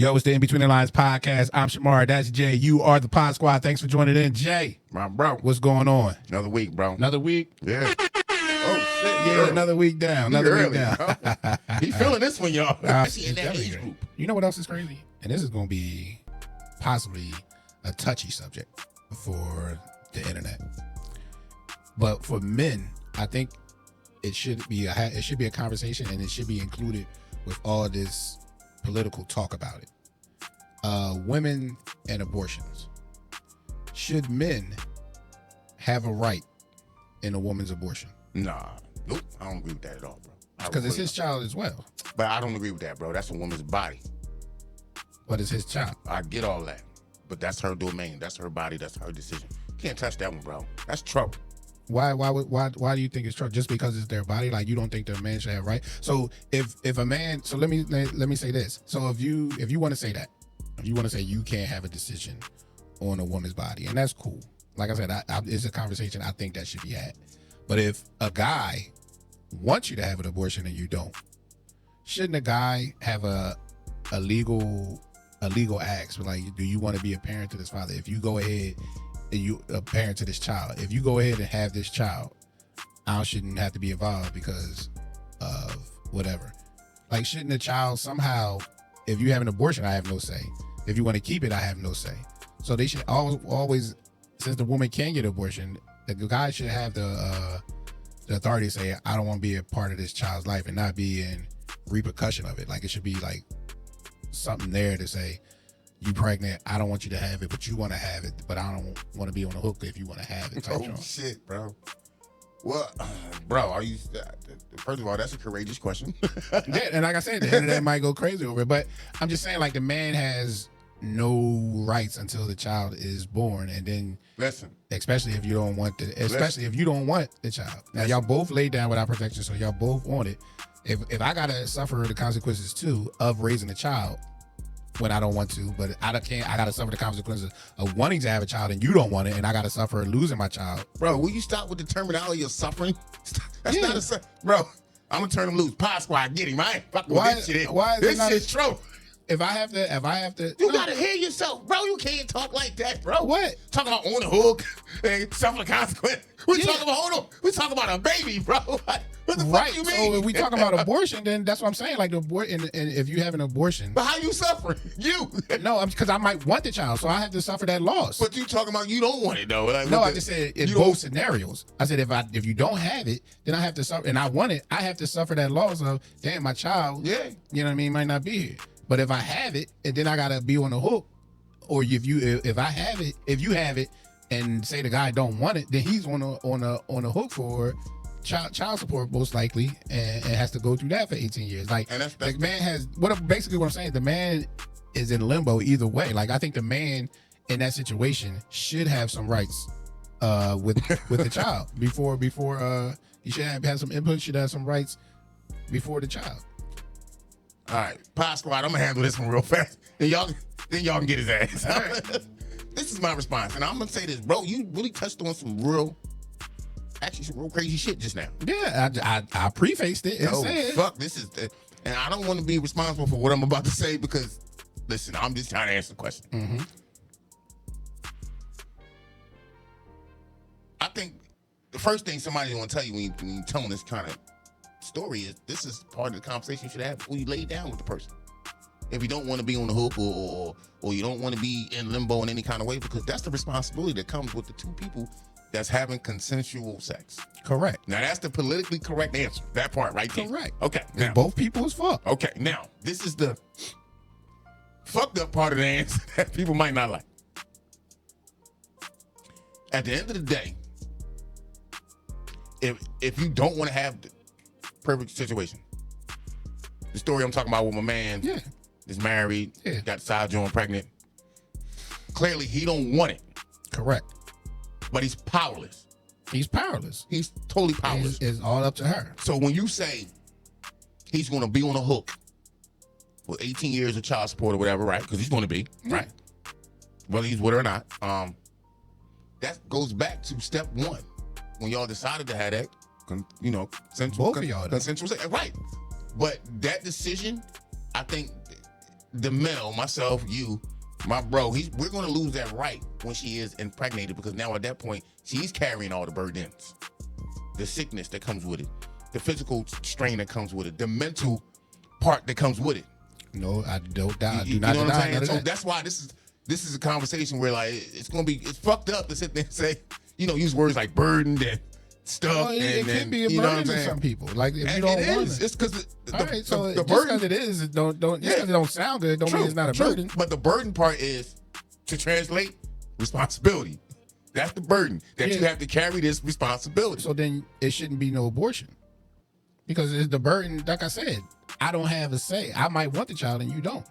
Yo, it's the In Between the Lines podcast. I'm Shamar. That's Jay. You are the Pod Squad. Thanks for joining in, Jay. My bro. What's going on? Another week, bro. Another week? Yeah. Oh, shit. Yeah, another week down. Another week down. He feeling this one, y'all. In that age group. You know what else is crazy? And this is going to be possibly a touchy subject for the internet. But for men, I think it should be a conversation, and it should be included with all this political talk about it. Women and abortions. Should men have a right in a woman's abortion? Nah. Nope. I don't agree with that at all, bro. Because it's his child as well. But I don't agree with that, bro. That's a woman's body. But it's his child. I get all that. But that's her domain. That's her body. That's her decision. Can't touch that one, bro. That's trouble. Why do you think it's trouble? Just because it's their body? Like, you don't think the man should have right? So if a man, so let me say this. So if you want to say that, if you want to say you can't have a decision on a woman's body, and that's cool. Like I said, it's a conversation I think that should be had. But if a guy wants you to have an abortion and you don't, shouldn't a guy have a legal ask? Like, do you want to be a parent to this father? If you go ahead and you a parent to this child, if you go ahead and have this child, I shouldn't have to be involved because of whatever. Like, shouldn't the child somehow, if you have an abortion, I have no say. If you want to keep it, I have no say. So they should always, since the woman can get an abortion, the guy should have the authority to say, I don't want to be a part of this child's life and not be in repercussion of it. Like, it should be like something there to say, you pregnant, I don't want you to have it, but you want to have it, but I don't want to be on the hook if you want to have it. Oh, shit, bro. Well, bro, are you, first of all, that's a courageous question. Yeah, and like I said, the internet might go crazy over it, but I'm just saying, like, the man has no rights until the child is born, and then listen, especially if you don't want the child. Now, y'all both laid down without protection, so y'all both want it. If I gotta suffer the consequences too of raising a child when I don't want to, but I gotta suffer the consequences of wanting to have a child and you don't want it, and I gotta suffer losing my child. Bro, will you stop with the terminology of suffering? That's not bro. I'm gonna turn him loose. Pod Squad, get him. I ain't fucking with this shit. Why is this shit's true. If I have to, you gotta hear yourself, bro. You can't talk like that, bro. What? Talking about on the hook and suffer the consequence. We talking about we talking about a baby, bro. What the fuck you mean? So if we talking about abortion, then that's what I'm saying. Like, the abortion, and if you have an abortion, but how you suffering? You? No, because I might want the child, so I have to suffer that loss. But you talking about you don't want it though? Like, no, I just said in both scenarios. I said if you don't have it, then I have to suffer, and I want it. I have to suffer that loss of, damn, my child. Yeah, you know what I mean, might not be here. But if I have it, and then I gotta be on the hook, or if you have it, and say the guy don't want it, then he's on the hook for child support most likely, and has to go through that for 18 years. Like, and that's the man has basically what I'm saying. The man is in limbo either way. Like, I think the man in that situation should have some rights with the child before he should have some input. Should have some rights before the child. All right, Pod Squad, I'm gonna handle this one real fast. Then y'all can get his ass. All right. This is my response, and I'm gonna say this, bro. You really touched on some real crazy shit just now. Yeah, I prefaced it and said, fuck, this is, and I don't want to be responsible for what I'm about to say because, listen, I'm just trying to answer the question. Mm-hmm. I think the first thing somebody's gonna tell you when you telling this kind of story is this is part of the conversation you should have before you lay down with the person. If you don't want to be on the hook or you don't want to be in limbo in any kind of way, because that's the responsibility that comes with the two people that's having consensual sex. Correct. Now that's the politically correct answer. That part right there. Correct. Okay. Now, both people is fucked. Okay. Now this is the fucked up part of the answer that people might not like. At the end of the day, if you don't want to have the perfect situation, the story I'm talking about with my man is married, got side joint pregnant. Clearly, he don't want it. Correct. But he's powerless. He's powerless. He's totally powerless. It's all up to her. So when you say he's going to be on the hook for 18 years of child support or whatever, right? Because he's going to be, right? Whether he's with her or not. That goes back to step one. When y'all decided to have that, both of y'all, consensual sex, right? But that decision, I think the male, myself, you, my bro, we're gonna lose that right when she is impregnated, because now at that point she's carrying all the burdens, the sickness that comes with it, the physical strain that comes with it, the mental part that comes with it. No, I don't doubt. You know what I'm saying? So that's why this is a conversation where like it's fucked up to sit there and say, use words like burdened and stuff. Well, it can be a burden to some people. Like if you don't want it, it's because the burden because it is don't because it don't sound good. Don't mean it's not a burden. But the burden part is to translate responsibility. That's the burden that you have to carry this responsibility. So then it shouldn't be no abortion, because it's the burden. Like I said, I don't have a say. I might want the child and you don't.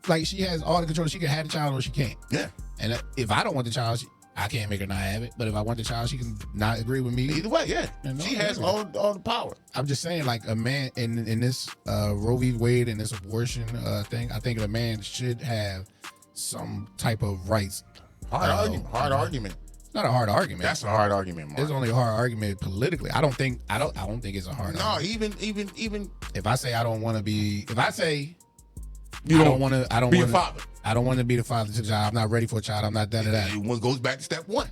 Like she has all the control. She can have the child or she can't. Yeah. And if I don't want the child, I can't make her not have it. But if I want the child, she can not agree with me. Either way, yeah. She has all the power. I'm just saying, like a man in this Roe v. Wade and this abortion thing, I think a man should have some type of rights. Hard argument. Not a hard argument. That's a hard argument, Mark. It's only a hard argument politically. I don't think it's a hard argument. Even if I say I don't want to be, if I say you I don't want to be a father. I don't want to be the father to the child. I'm not ready for a child. I'm not that. One goes back to step one.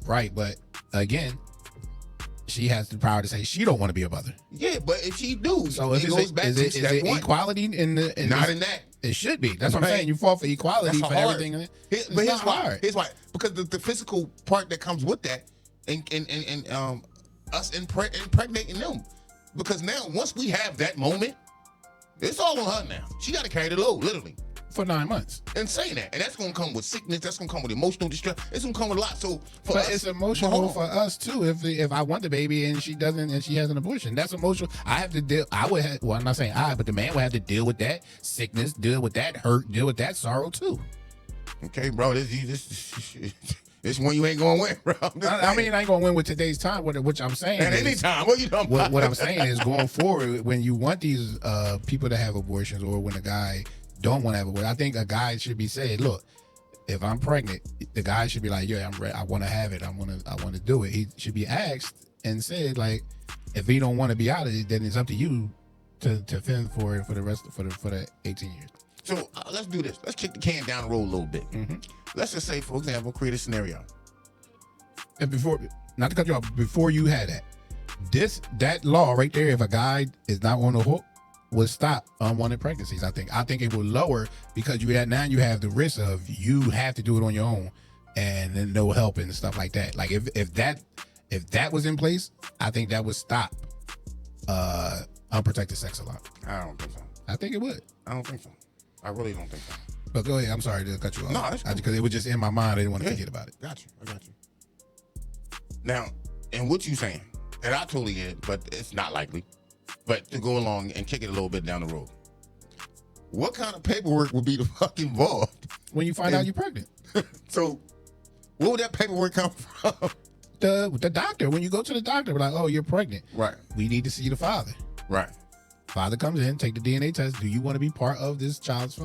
Right, but again, she has the power to say she don't want to be a mother. Yeah, but if she do, so if it goes back to step one. Equality in that. It should be. That's what I'm saying. You fall for equality for everything. But here's why. Here's why. Because the physical part that comes with that, and us impregnating them. Because now once we have that moment, it's all on her now. She got to carry the load, literally. For 9 months. And saying that. And that's going to come with sickness. That's going to come with emotional distress. It's going to come with a lot. So for us, it's emotional for us too. If I want the baby and she doesn't and she has an abortion, that's emotional. I have to deal. I'm not saying but the man will have to deal with that sickness, deal with that hurt, deal with that sorrow too. Okay, bro. This one you ain't going to win, bro. I mean, I ain't going to win with today's time, which I'm saying. At any time. What you talking about? What I'm saying is going forward, when you want these people to have abortions, or when a guy don't want to have abortion, I think a guy should be said, look, if I'm pregnant, the guy should be like, yeah, I'm ready. I want to have it. I want to do it. He should be asked and said, like, if he don't want to be out of it, then it's up to you to fend for it for the 18 years. So let's do this. Let's kick the can down the road a little bit. Mm-hmm. Let's just say, for example, create a scenario. And not to cut you off, before you had that law right there, if a guy is not on the hook, would stop unwanted pregnancies. I think it will lower, because you have the risk of you have to do it on your own and then no help and stuff like that. Like if that was in place, I think that would stop unprotected sex a lot. I don't think so. I think it would. I don't think so. I really don't think so. But go ahead. I'm sorry to cut you off. No, that's cool. Because it was just in my mind. I didn't want to forget about it. I got you. Now, and what you saying, and I totally get it, but it's not likely. But to go along and kick it a little bit down the road, what kind of paperwork would be the fuck involved when you find out you're pregnant? So, where would that paperwork come from? The doctor. When you go to the doctor, we're like, oh, you're pregnant. Right. We need to see the father. Right. Father comes in, take the DNA test. Do you want to be part of this child's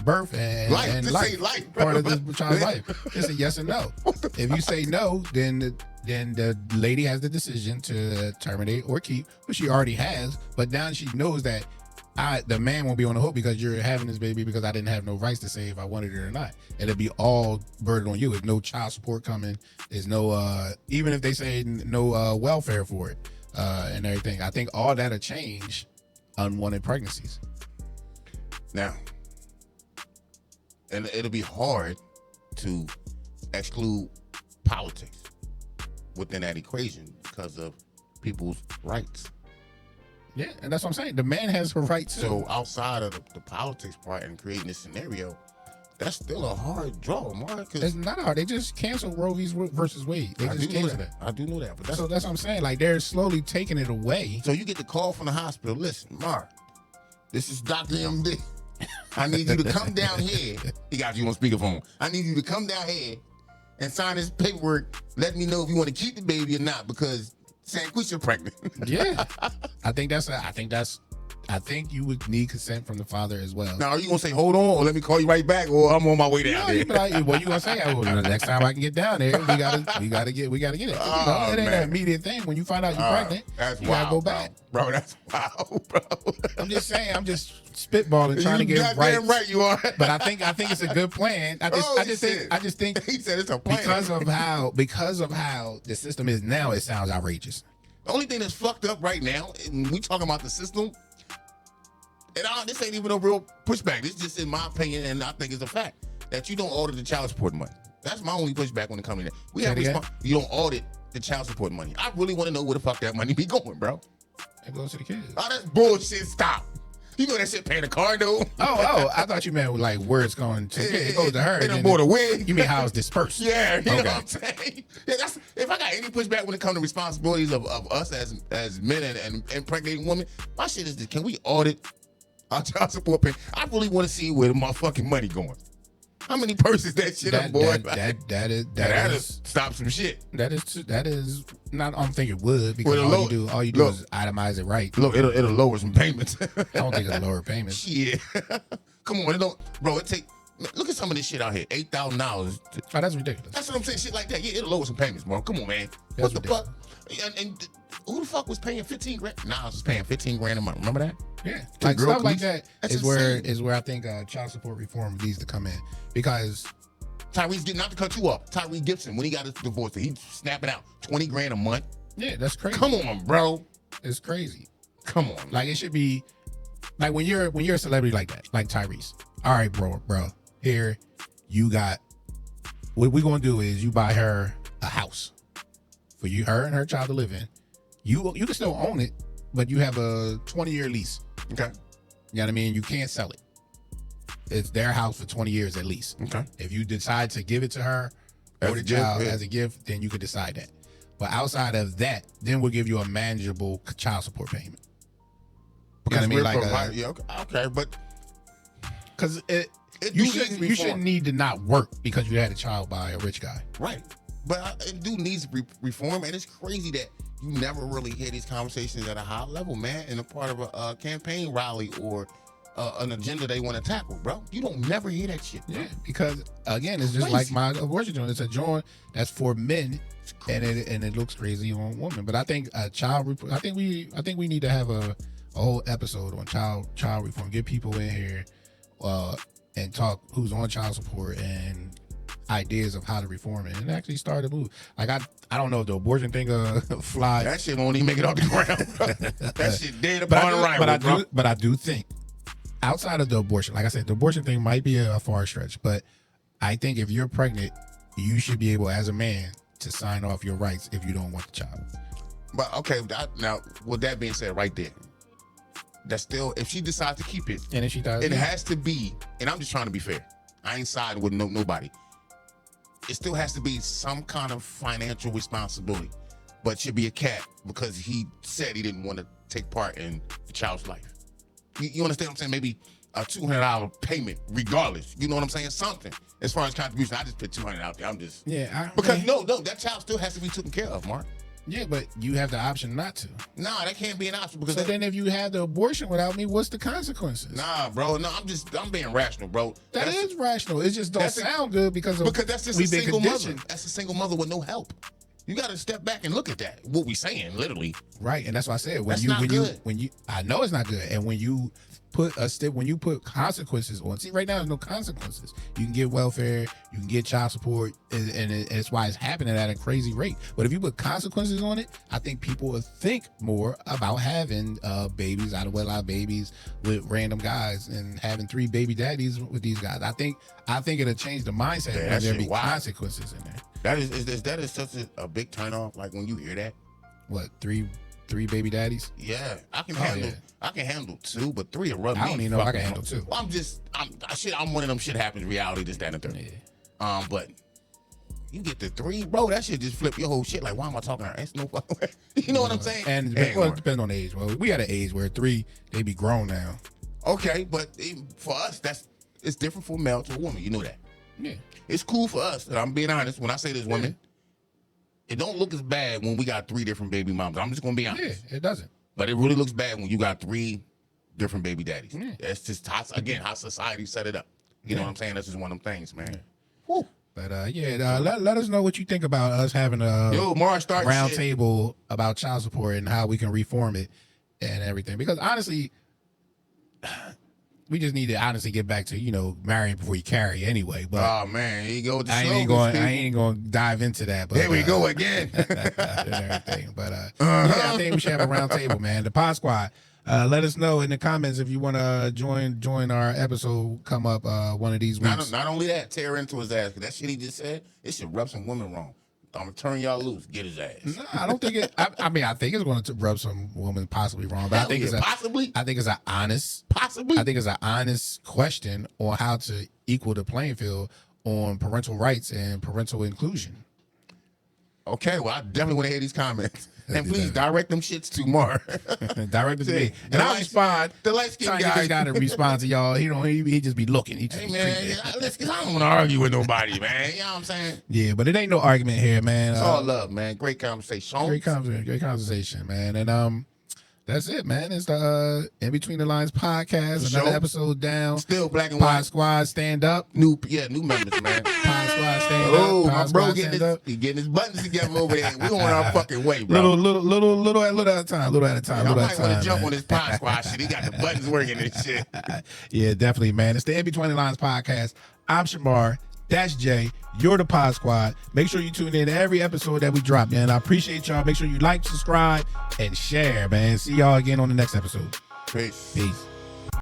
birth and life? Part of this child's life. It's a yes and no. If you say no, then the lady has the decision to terminate or keep, which she already has. But now she knows that the man won't be on the hook because you're having this baby, because I didn't have no rights to say if I wanted it or not. It'll be all burden on you. There's no child support coming. There's no even if they say no welfare for it. And everything. I think all that'll change unwanted pregnancies. Now, and it'll be hard to exclude politics within that equation because of people's rights. Yeah, and that's what I'm saying. The man has her rights. So outside of the politics part and creating this scenario, that's still a hard draw, Mark. It's not hard. They just canceled Roe versus Wade. They just canceled it. I do know that. But that's what I'm saying. Like, they're slowly taking it away. So you get the call from the hospital. Listen, Mark, this is Dr. MD. I need you to come down here. He got you on speakerphone. I need you to come down here and sign this paperwork. Let me know if you want to keep the baby or not, because Sanquisha pregnant. Yeah, I think that's I think you would need consent from the father as well. Now, are you gonna say, hold on, or let me call you right back, or I'm on my way down there? You be like, well, you gonna say, oh, the next time I can get down there, we gotta get it. Oh, it ain't man. an immediate thing. When you find out you're pregnant, That's you wild, gotta go back. bro. That's wild, bro. I'm just saying, I'm just spitballing, trying to get goddamn right. right, you are. But I think it's a good plan. I just think he said it's a plan because of how the system is now, it sounds outrageous. The only thing that's fucked up right now, and we talking about the system, and this ain't even a real pushback. This is just in my opinion, and I think it's a fact that you don't audit the child support money. That's my only pushback when it comes to that. You don't audit the child support money. I really want to know where the fuck that money be going, bro. It goes to the kids. Oh, that's bullshit. Stop. You know that shit paying the car though. Oh, I thought you meant like where it's going to. It goes to her. It bought a wig. You mean how it's dispersed? Yeah, you know what I'm saying. Yeah, that's if I got any pushback when it comes to responsibilities of us as men and impregnating women, my shit is this: can we audit our child support pay? I really want to see where the motherfucking money going. How many purses that shit up, boy? That is stop some shit. That is not. I don't think it would because all you do is itemize it right. Look, it'll lower some payments. I don't think it'll lower payments. Shit, come on, bro. Look at some of this shit out here. $8,000. Oh, that's ridiculous. That's what I'm saying. Shit like that. Yeah, it'll lower some payments, bro. Come on, man. That's what the fuck? And who the fuck was paying 15 grand? Nah, I was just paying 15 grand a month. Remember that? Yeah, like stuff like that is where I think child support reform needs to come in because Tyrese, not to cut you off, Tyrese Gibson when he got his divorce, he's snapping out 20 grand a month. Yeah, that's crazy. Come on, bro. It's crazy. Come on. Like it should be like when you're a celebrity like that, like Tyrese. All right, bro. Here you got. What we're gonna do is you buy her a house for her and her child to live in. You can still own it, but you have a 20-year lease. Okay. You know what I mean? You can't sell it. It's their house for 20 years at least. Okay. If you decide to give it to her or the child as a gift, then you could decide that. But outside of that, then we'll give you a manageable child support payment. You know what I mean? Okay, but because you shouldn't need to not work because you had a child by a rich guy. Right. But it do needs reform, and it's crazy that you never really hear these conversations at a high level, man, in a part of a campaign rally or an agenda they want to tackle, bro. You don't never hear that shit, bro. Yeah, because again, it's just like my abortion joint. It's a joint that's for men, and it looks crazy on women. But I think I think we need to have a whole episode on child reform. Get people in here and talk who's on child support and ideas of how to reform it and actually start a move. Like I don't know if the abortion thing fly. That shit won't even make it off the ground. That shit dead upon arrival. But I do think outside of the abortion, like I said, the abortion thing might be a far stretch, but I think if you're pregnant, you should be able as a man to sign off your rights if you don't want the child. But okay, now with that being said, right there, that's still if she decides to keep it, and if she does, it has to be. And I'm just trying to be fair. I ain't siding with nobody. It still has to be some kind of financial responsibility, but it should be a cap because he said he didn't want to take part in the child's life. You understand what I'm saying? Maybe a $200 payment, regardless. You know what I'm saying? Something as far as contribution. I just put $200 out there. I'm just because no, that child still has to be taken care of, Mark. Yeah, but you have the option not to. Nah, that can't be an option because then if you have the abortion without me, what's the consequences? Nah, bro. No, I'm being rational, bro. That is rational. It just don't sound good because that's just a single mother. That's a single mother with no help. You got to step back and look at that. What we saying, literally. Right, and that's why I said when you I know it's not good, and when you put consequences on. See, right now there's no consequences. You can get welfare, you can get child support, and it's why it's happening at a crazy rate. But if you put consequences on it, I think people will think more about having babies, out of wedlock babies with random guys, and having 3 baby daddies with these guys. I think it'll change the mindset when there be consequences in there. That is such a big turn off. Like when you hear that. What, 3 baby daddies? Yeah, I can handle. Yeah. I can handle 2, but 3 will rub me. I don't even know I can handle 2. Well, I'm one of them shit happens reality, this, that, and the third. Yeah. But you get the 3, bro. That shit just flip your whole shit. Like, why am I talking to her? It's no fucking way. You know what I'm saying? And it depends on the age. Well, we at an age where 3, they be grown now. Okay, but for us, it's different from a male to a woman. You know that. Yeah. It's cool for us. And I'm being honest. When I say this, women, it don't look as bad when we got 3 different baby moms. I'm just gonna be honest. Yeah, it doesn't. But it really looks bad when you got 3 different baby daddies. Yeah. That's just how society set it up. You know what I'm saying? That's just one of them things, man. Woo. But let us know what you think about us having a round table about child support and how we can reform it and everything. Because honestly, we just need to honestly get back to marrying before you carry anyway. But oh man, here you go with the I ain't going to dive into that. But there we go again. and everything. But I think we should have a round table, man. The Pod Squad. Let us know in the comments if you want to join our episode. Come up one of these weeks. Not only that, tear into his ass. Cause that shit he just said, it should rub some women wrong. I'm gonna turn y'all loose. Get his ass. No, I don't think it. I mean, I think it's going to rub some women possibly wrong. But I think possibly. I think it's an honest. Possibly. I think it's an honest question on how to equal the playing field on parental rights and parental inclusion. Okay, well, I definitely want to hear these comments. And please direct them shits to Mar. Direct them to me. And I'll respond. The light skinned guy. Got to respond to y'all. He just be looking. Hey, man, listen, I don't want to argue with nobody, man. You know what I'm saying? Yeah, but it ain't no argument here, man. It's all love, man. Great conversation. Great conversation, man. And that's it, man. It's the In Between the Lines podcast. Another episode down. Still black and Pod white. Squad, stand up. New members, man. Pod Squad, stand up. Oh, my bro he getting his buttons together over there. We on our fucking way, bro. Little at a time. I might want to jump on this Pod Squad shit. He got the buttons working and shit. Yeah, definitely, man. It's the In Between the Lines podcast. I'm Shamar. That's Jay. You're the Pod Squad. Make sure you tune in to every episode that we drop, man. I appreciate y'all. Make sure you like, subscribe, and share, man. See y'all again on the next episode. Peace. Peace.